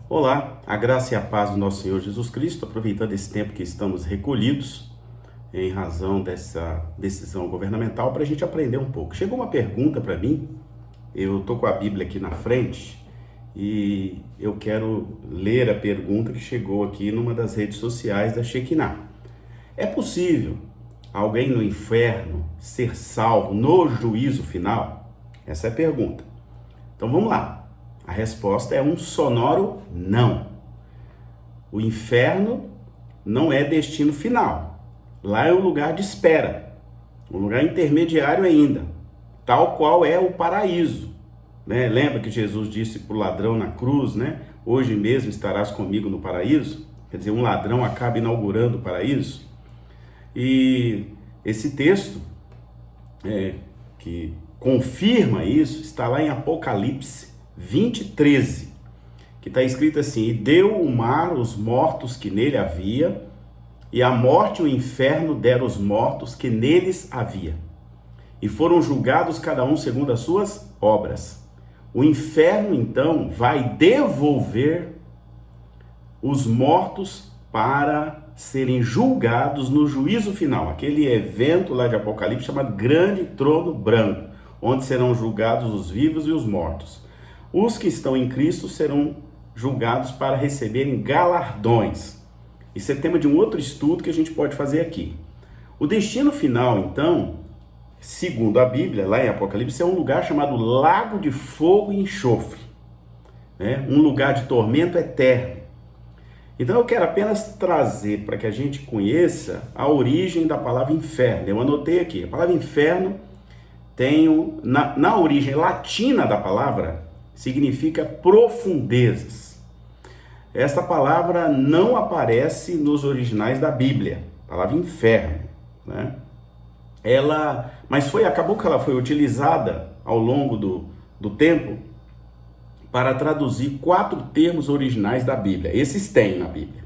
Olá, a graça e a paz do nosso Senhor Jesus Cristo, aproveitando esse tempo que estamos recolhidos em razão dessa decisão governamental, para a gente aprender um pouco. Chegou uma pergunta para mim, eu estou com a Bíblia aqui na frente e eu quero ler a pergunta que chegou aqui numa das redes sociais da Shekinah. É possível alguém no inferno ser salvo no juízo final? Essa é a pergunta. Então vamos lá. A resposta é um sonoro não. O inferno não é destino final. Lá é um lugar de espera, um lugar intermediário ainda, tal qual é o paraíso. Lembra que Jesus disse para o ladrão na cruz, Hoje mesmo estarás comigo no paraíso? Quer dizer, um ladrão acaba inaugurando o paraíso. E esse texto que confirma isso está lá em Apocalipse 20:13, que está escrito assim: e deu o mar os mortos que nele havia, e a morte e o inferno deram os mortos que neles havia, e foram julgados cada um segundo as suas obras. O inferno então vai devolver os mortos para serem julgados no juízo final, aquele evento lá de Apocalipse chamado Grande Trono Branco, onde serão julgados os vivos e os mortos. Os que estão em Cristo serão julgados para receberem galardões. Isso é tema de um outro estudo que a gente pode fazer aqui. O destino final, então, segundo a Bíblia, lá em Apocalipse, é um lugar chamado Lago de Fogo e Enxofre, um lugar de tormento eterno. Então eu quero apenas trazer para que a gente conheça a origem da palavra inferno. Eu anotei aqui, a palavra inferno tem, na origem latina da palavra, significa profundezas. Esta palavra não aparece nos originais da Bíblia, a palavra inferno, Acabou que ela foi utilizada ao longo do tempo para traduzir 4 termos originais da Bíblia. Esses tem na Bíblia,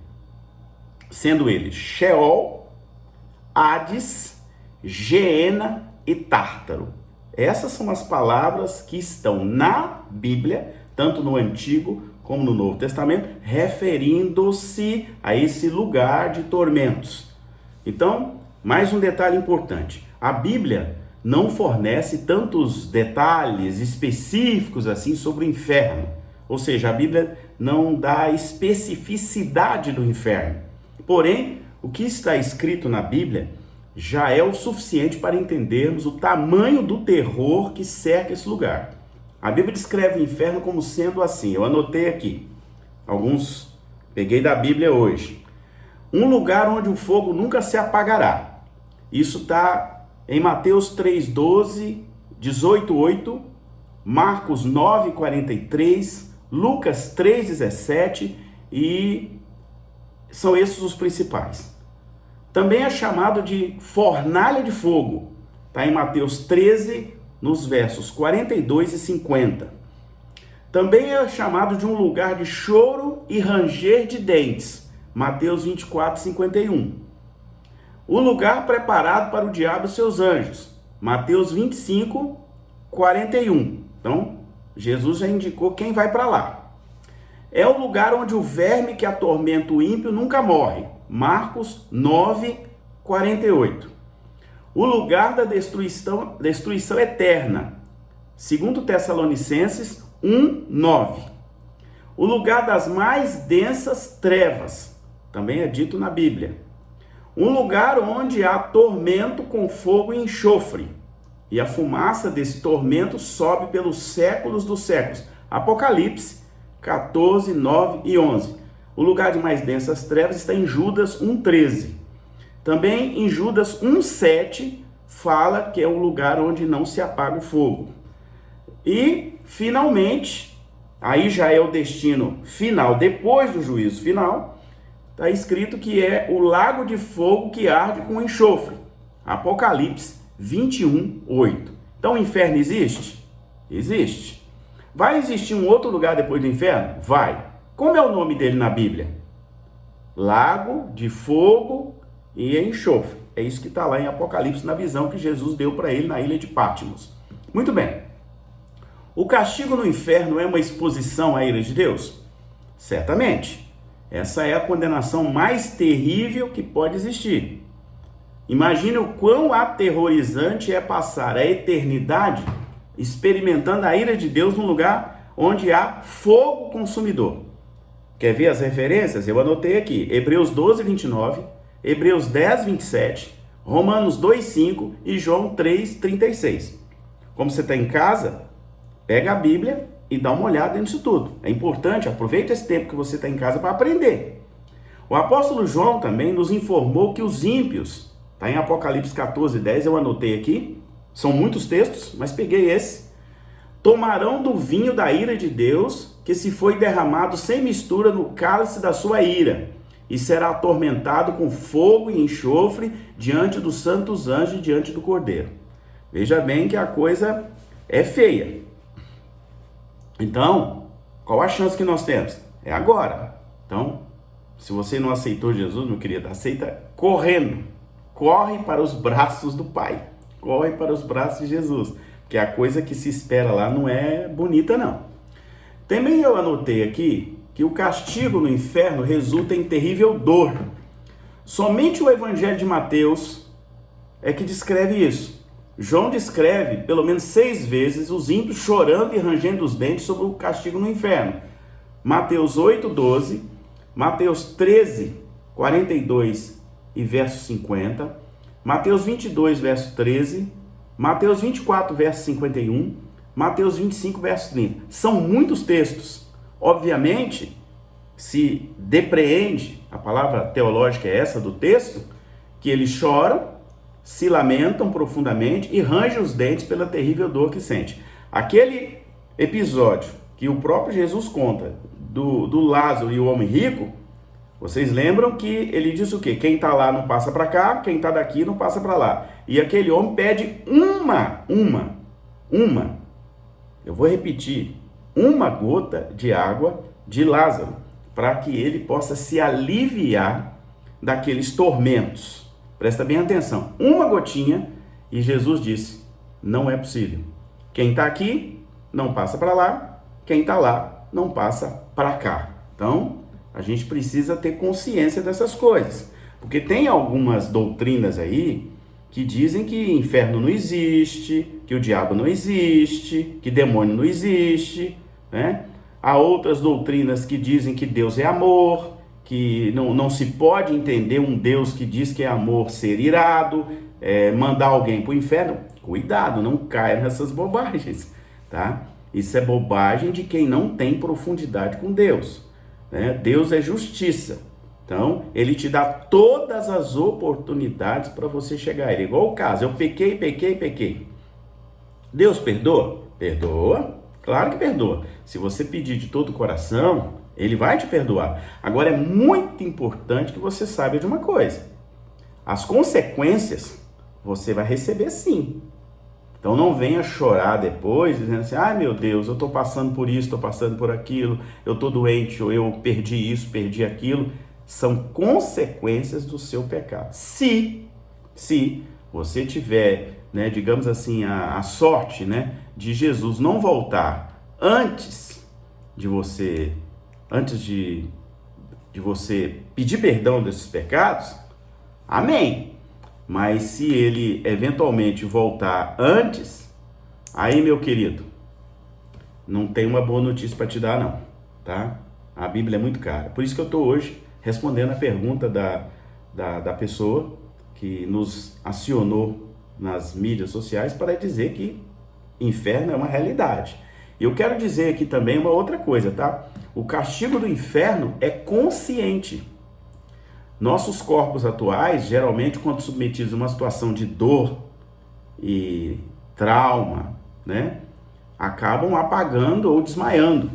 sendo eles Sheol, Hades, Geena e Tártaro. Essas são as palavras que estão na Bíblia, tanto no Antigo como no Novo Testamento, referindo-se a esse lugar de tormentos. Então, mais um detalhe importante: a Bíblia não fornece tantos detalhes específicos assim sobre o inferno. Ou seja, a Bíblia não dá especificidade do inferno. Porém, o que está escrito na Bíblia já é o suficiente para entendermos o tamanho do terror que cerca esse lugar. A Bíblia descreve o inferno como sendo assim, eu anotei aqui, alguns peguei da Bíblia hoje. Um lugar onde o fogo nunca se apagará. Isso está em Mateus 3:12, 18:8, Marcos 9:43, Lucas 3:17 e são esses os principais. Também é chamado de fornalha de fogo, está em Mateus 13, nos versos 42 e 50. Também é chamado de um lugar de choro e ranger de dentes, Mateus 24:51. O lugar preparado para o diabo e seus anjos, Mateus 25:41. Então, Jesus já indicou quem vai para lá. É o lugar onde o verme que atormenta o ímpio nunca morre, Marcos 9:48. O lugar da destruição eterna, 2 Tessalonicenses 1:9. O lugar das mais densas trevas, também é dito na Bíblia. Um lugar onde há tormento com fogo e enxofre, e a fumaça desse tormento sobe pelos séculos dos séculos, Apocalipse 14, 9 e 11. O lugar de mais densas trevas está em Judas 1:13. Também em Judas 1:7 fala que é o lugar onde não se apaga o fogo. E, finalmente, aí já é o destino final, depois do juízo final, está escrito que é o lago de fogo que arde com enxofre, Apocalipse 21:8. Então o inferno existe? Existe. Vai existir um outro lugar depois do inferno? Vai. Como é o nome dele na Bíblia? Lago de fogo e enxofre. É isso que está lá em Apocalipse, na visão que Jesus deu para ele na ilha de Patmos. Muito bem. O castigo no inferno é uma exposição à ira de Deus? Certamente. Essa é a condenação mais terrível que pode existir. Imagine o quão aterrorizante é passar a eternidade experimentando a ira de Deus num lugar onde há fogo consumidor. Quer ver as referências? Eu anotei aqui. Hebreus 12, 29, Hebreus 10, 27, Romanos 2, 5 e João 3, 36. Como você está em casa, pega a Bíblia e dá uma olhada nisso tudo. É importante, aproveita esse tempo que você está em casa para aprender. O apóstolo João também nos informou que os ímpios, está em Apocalipse 14, 10, eu anotei aqui, são muitos textos, mas peguei esse, tomarão do vinho da ira de Deus, que se foi derramado sem mistura no cálice da sua ira, e será atormentado com fogo e enxofre diante dos santos anjos e diante do Cordeiro. Veja bem que a coisa é feia. Então, qual a chance que nós temos? É agora. Então, se você não aceitou Jesus, meu querido, aceita correndo. Corre para os braços do Pai. Corre para os braços de Jesus. Porque a coisa que se espera lá não é bonita, não. Também eu anotei aqui que o castigo no inferno resulta em terrível dor. Somente o Evangelho de Mateus é que descreve isso. João descreve pelo menos 6 vezes os ímpios chorando e rangendo os dentes sobre o castigo no inferno. Mateus 8, 12, Mateus 13, 42 e verso 50, Mateus 22, verso 13, Mateus 24, verso 51, Mateus 25, verso 30. São muitos textos. Obviamente, se depreende, a palavra teológica é essa do texto, que eles choram, se lamentam profundamente e rangem os dentes pela terrível dor que sente. Aquele episódio que o próprio Jesus conta do Lázaro e o homem rico, vocês lembram que ele disse o quê? Quem está lá não passa para cá, quem está daqui não passa para lá. E aquele homem pede eu vou repetir, uma gota de água de Lázaro, para que ele possa se aliviar daqueles tormentos. Presta bem atenção, uma gotinha, e Jesus disse, não é possível. Quem está aqui não passa para lá, quem está lá não passa para cá. Então, a gente precisa ter consciência dessas coisas, porque tem algumas doutrinas aí que dizem que inferno não existe, que o diabo não existe, que demônio não existe, né? Há outras doutrinas que dizem que Deus é amor, que não se pode entender um Deus que diz que é amor ser irado, mandar alguém para o inferno. Cuidado, não caia nessas bobagens, tá? Isso é bobagem de quem não tem profundidade com Deus, né? Deus é justiça, então ele te dá todas as oportunidades para você chegar a ele. Igual o caso, eu pequei. Deus perdoa? Perdoa, claro que perdoa. Se você pedir de todo o coração, ele vai te perdoar. Agora é muito importante que você saiba de uma coisa. As consequências você vai receber sim. Então não venha chorar depois, dizendo assim, ai meu Deus, eu estou passando por isso, estou passando por aquilo, eu estou doente, ou eu perdi isso, perdi aquilo. São consequências do seu pecado. Se você tiver, né, digamos assim, a sorte, né, de Jesus não voltar antes de você pedir perdão desses pecados, amém. Mas se ele eventualmente voltar antes, aí, meu querido, não tem uma boa notícia para te dar, não, tá? A Bíblia é muito cara. Por isso que eu estou hoje respondendo a pergunta da pessoa que nos acionou nas mídias sociais para dizer que inferno é uma realidade. Eu quero dizer aqui também uma outra coisa, tá? O castigo do inferno é consciente. Nossos corpos atuais, geralmente, quando submetidos a uma situação de dor e trauma, né, acabam apagando ou desmaiando.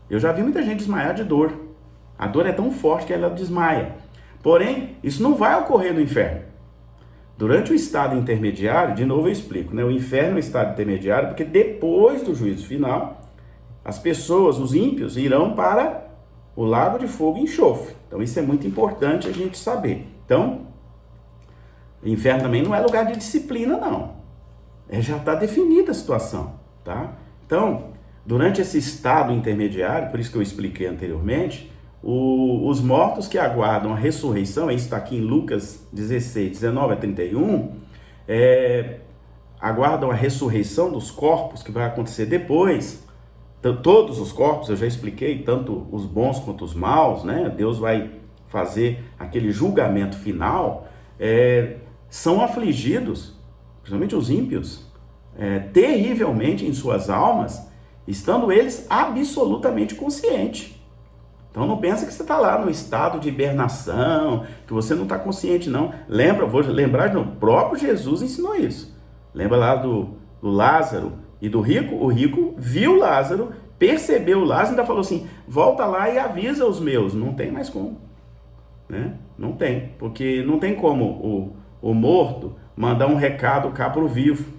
Eu já vi muita gente desmaiar de dor. A dor é tão forte que ela desmaia. Porém, isso não vai ocorrer no inferno. Durante o estado intermediário, de novo eu explico, né? O inferno é um estado intermediário porque depois do juízo final, as pessoas, os ímpios, irão para o lago de fogo e enxofre. Então isso é muito importante a gente saber. Então, o inferno também não é lugar de disciplina, não. Já está definida a situação, tá? Então, durante esse estado intermediário, por isso que eu expliquei anteriormente, Os mortos que aguardam a ressurreição, isso está aqui em Lucas 16, 19 a 31, aguardam a ressurreição dos corpos que vai acontecer depois. Todos os corpos, eu já expliquei, tanto os bons quanto os maus, né? Deus vai fazer aquele julgamento final, são afligidos, principalmente os ímpios, terrivelmente em suas almas, estando eles absolutamente conscientes. Então não pensa que você está lá no estado de hibernação, que você não está consciente, não. Vou lembrar, o próprio Jesus ensinou isso. Lembra lá do Lázaro e do rico? O rico viu Lázaro, percebeu Lázaro e ainda falou assim, volta lá e avisa os meus. Não tem mais como, né? Não tem, porque não tem como o morto mandar um recado cá para o vivo.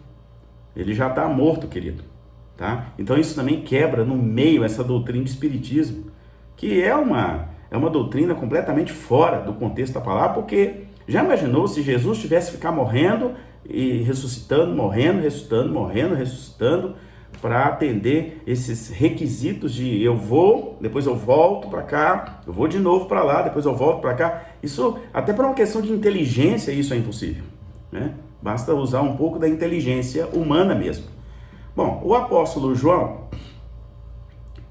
Ele já está morto, querido. Tá? Então isso também quebra no meio essa doutrina de espiritismo, que é uma doutrina completamente fora do contexto da palavra, porque já imaginou se Jesus tivesse ficar morrendo e ressuscitando, morrendo, ressuscitando, morrendo, ressuscitando, para atender esses requisitos de eu vou, depois eu volto para cá, eu vou de novo para lá, depois eu volto para cá. Isso, até por uma questão de inteligência, isso é impossível, né? Basta usar um pouco da inteligência humana mesmo. Bom, o apóstolo João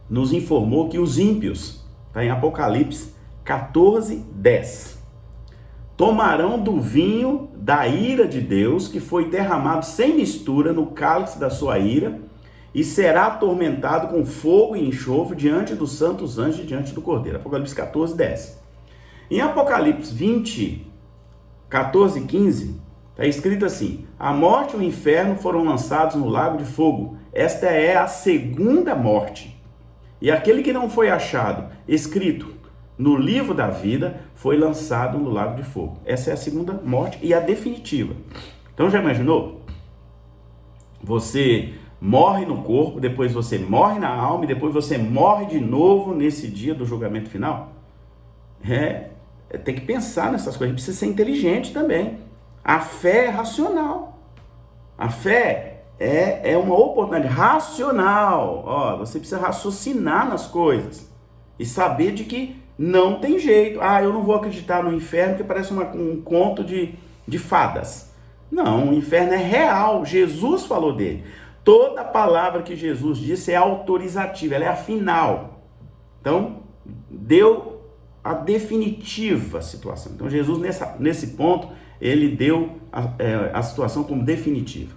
nos informou que os ímpios, está em Apocalipse 14, 10, tomarão do vinho da ira de Deus, que foi derramado sem mistura no cálice da sua ira, e será atormentado com fogo e enxofre diante dos santos anjos e diante do Cordeiro. Apocalipse 14, 10. Em Apocalipse 20, 14 e 15, está escrito assim, a morte e o inferno foram lançados no lago de fogo. Esta é a segunda morte. E aquele que não foi achado, escrito no livro da vida, foi lançado no lago de fogo. Essa é a segunda morte e a definitiva. Então já imaginou? Você morre no corpo, depois você morre na alma e depois você morre de novo nesse dia do julgamento final? Tem que pensar nessas coisas, precisa ser inteligente também. A fé é racional. A fé é uma oportunidade racional. Você precisa raciocinar nas coisas e saber de que não tem jeito. Eu não vou acreditar no inferno, que parece um conto de fadas. Não, o inferno é real. Jesus falou dele. Toda palavra que Jesus disse é autorizativa, ela é a final. Então, deu a definitiva situação. Então, Jesus, nesse ponto, ele deu a situação como definitiva.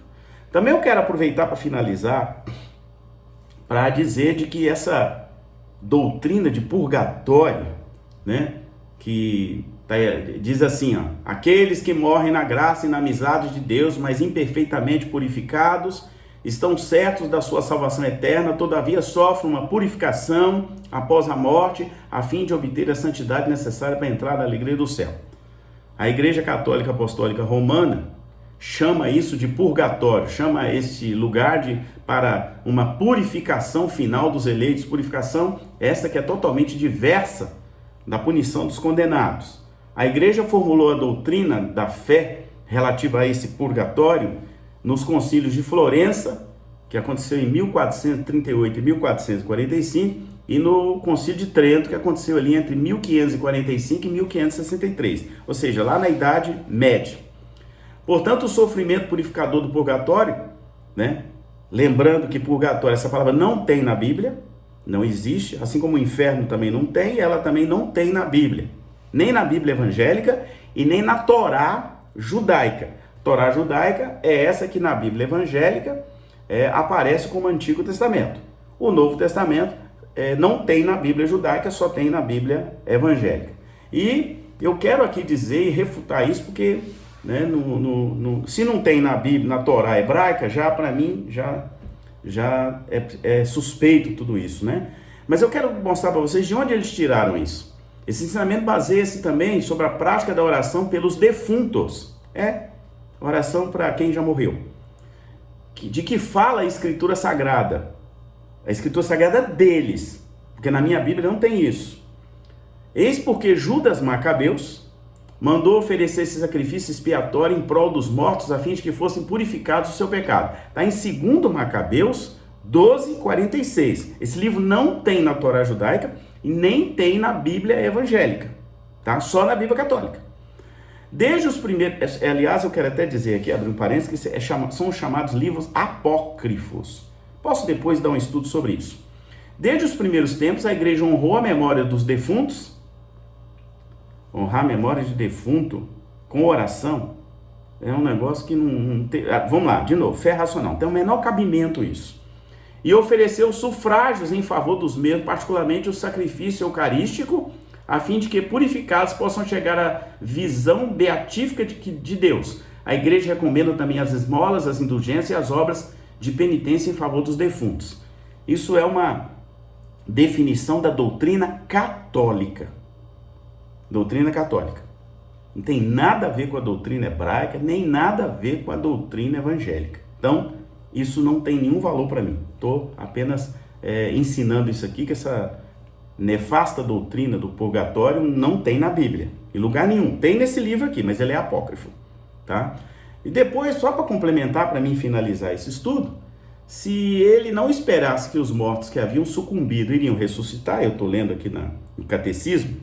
Também eu quero aproveitar para finalizar, para dizer de que essa doutrina de purgatório, né, que diz assim, aqueles que morrem na graça e na amizade de Deus, mas imperfeitamente purificados, estão certos da sua salvação eterna, todavia sofrem uma purificação após a morte, a fim de obter a santidade necessária para entrar na alegria do céu. A Igreja Católica Apostólica Romana chama isso de purgatório, chama esse lugar para uma purificação final dos eleitos, purificação essa que é totalmente diversa da punição dos condenados. A Igreja formulou a doutrina da fé relativa a esse purgatório nos concílios de Florença, que aconteceu em 1438 e 1445, e no concílio de Trento, que aconteceu ali entre 1545 e 1563, ou seja, lá na Idade Média. Portanto, o sofrimento purificador do purgatório, né? Lembrando que purgatório, essa palavra não tem na Bíblia, não existe, assim como o inferno também não tem, ela também não tem na Bíblia, nem na Bíblia evangélica e nem na Torá judaica. Torá judaica é essa que na Bíblia evangélica aparece como Antigo Testamento. O Novo Testamento não tem na Bíblia judaica, só tem na Bíblia evangélica. E eu quero aqui dizer e refutar isso porque, né, se não tem na Bíblia, na Torá hebraica, já para mim já é suspeito tudo isso, né? Mas eu quero mostrar para vocês de onde eles tiraram isso. Esse ensinamento baseia-se também sobre a prática da oração pelos defuntos. Oração para quem já morreu. De que fala a Escritura Sagrada? A Escritura Sagrada deles, porque na minha Bíblia não tem isso. Eis porque Judas Macabeus mandou oferecer esse sacrifício expiatório em prol dos mortos, a fim de que fossem purificados do seu pecado. Está em 2 Macabeus 12:46. Esse livro não tem na Torá judaica, e nem tem na Bíblia evangélica, tá? Só na Bíblia católica. Desde os primeiros, aliás, eu quero até dizer aqui, abrir um parênteses, que são os chamados livros apócrifos. Posso depois dar um estudo sobre isso. Desde os primeiros tempos, a igreja honrou a memória dos defuntos. Honrar a memória de defunto com oração é um negócio que não tem... Vamos lá, de novo, fé racional. Tem o menor cabimento isso. E ofereceu sufrágios em favor dos mesmos, particularmente o sacrifício eucarístico, a fim de que purificados possam chegar à visão beatífica de Deus. A igreja recomenda também as esmolas, as indulgências e as obras de penitência em favor dos defuntos. Isso é uma definição da doutrina católica. Doutrina católica. Não tem nada a ver com a doutrina hebraica, nem nada a ver com a doutrina evangélica. Então, isso não tem nenhum valor para mim. Estou apenas ensinando isso aqui, que essa nefasta doutrina do purgatório não tem na Bíblia, em lugar nenhum. Tem nesse livro aqui, mas ele é apócrifo, tá? E depois, só para complementar, para mim finalizar esse estudo, se ele não esperasse que os mortos que haviam sucumbido iriam ressuscitar, eu estou lendo aqui no catecismo,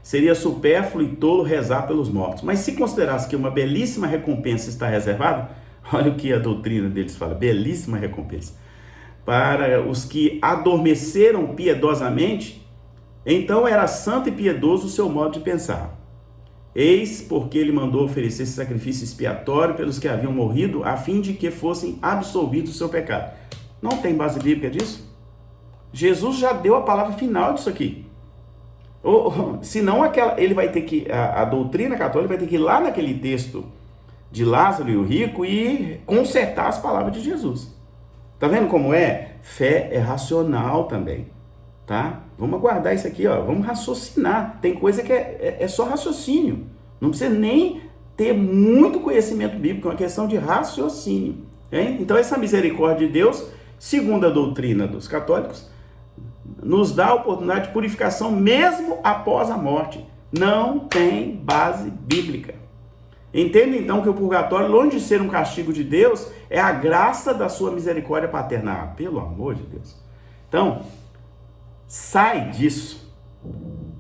seria supérfluo e tolo rezar pelos mortos. Mas se considerasse que uma belíssima recompensa está reservada, olha o que a doutrina deles fala, belíssima recompensa, para os que adormeceram piedosamente, então era santo e piedoso o seu modo de pensar. Eis porque ele mandou oferecer esse sacrifício expiatório pelos que haviam morrido, a fim de que fossem absolvidos do seu pecado. Não tem base bíblica disso? Jesus já deu a palavra final disso aqui. Senão ele vai ter que, a doutrina católica vai ter que ir lá naquele texto de Lázaro e o rico e consertar as palavras de Jesus. Tá vendo como é? Fé é racional também, tá? Vamos aguardar isso aqui, ó. Vamos raciocinar. Tem coisa que é só raciocínio. Não precisa nem ter muito conhecimento bíblico, é uma questão de raciocínio. Hein? Então essa misericórdia de Deus, segundo a doutrina dos católicos, nos dá a oportunidade de purificação mesmo após a morte. Não tem base bíblica. Entenda então que o purgatório, longe de ser um castigo de Deus, é a graça da sua misericórdia paterna. Ah, pelo amor de Deus. Então, sai disso.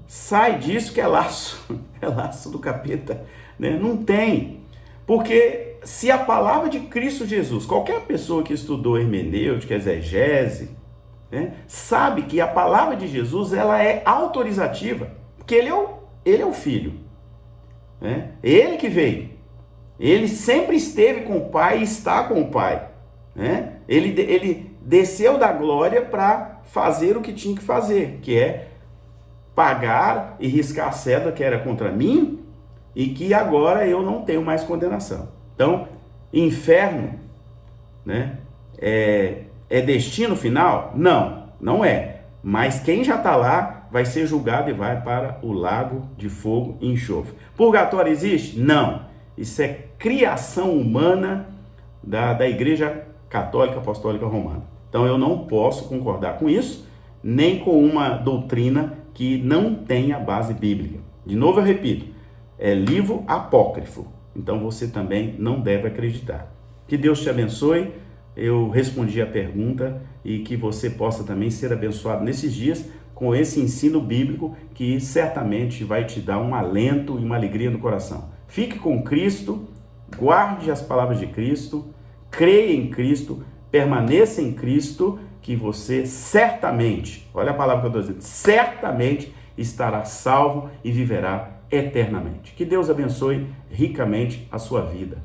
Sai disso que é laço. É laço do capeta. Né? Não tem. Porque se a palavra de Cristo Jesus, qualquer pessoa que estudou hermenêutica, exegese, né, sabe que a palavra de Jesus ela é autorizativa. Porque ele é o Filho. Né? Ele que veio, ele sempre esteve com o Pai e está com o Pai, né? Ele desceu da glória para fazer o que tinha que fazer, que é pagar e riscar a cédula que era contra mim e que agora eu não tenho mais condenação. Então, inferno, né, é destino final? Não, não é. Mas quem já está lá vai ser julgado e vai para o lago de fogo e enxofre. Purgatório existe? Não. Isso é criação humana da Igreja Católica Apostólica Romana. Então eu não posso concordar com isso, nem com uma doutrina que não tenha base bíblica. De novo eu repito, é livro apócrifo. Então você também não deve acreditar. Que Deus te abençoe. Eu respondi a pergunta e que você possa também ser abençoado nesses dias com esse ensino bíblico que certamente vai te dar um alento e uma alegria no coração. Fique com Cristo, guarde as palavras de Cristo, creia em Cristo, permaneça em Cristo, que você certamente, olha a palavra que eu estou dizendo, certamente estará salvo e viverá eternamente. Que Deus abençoe ricamente a sua vida.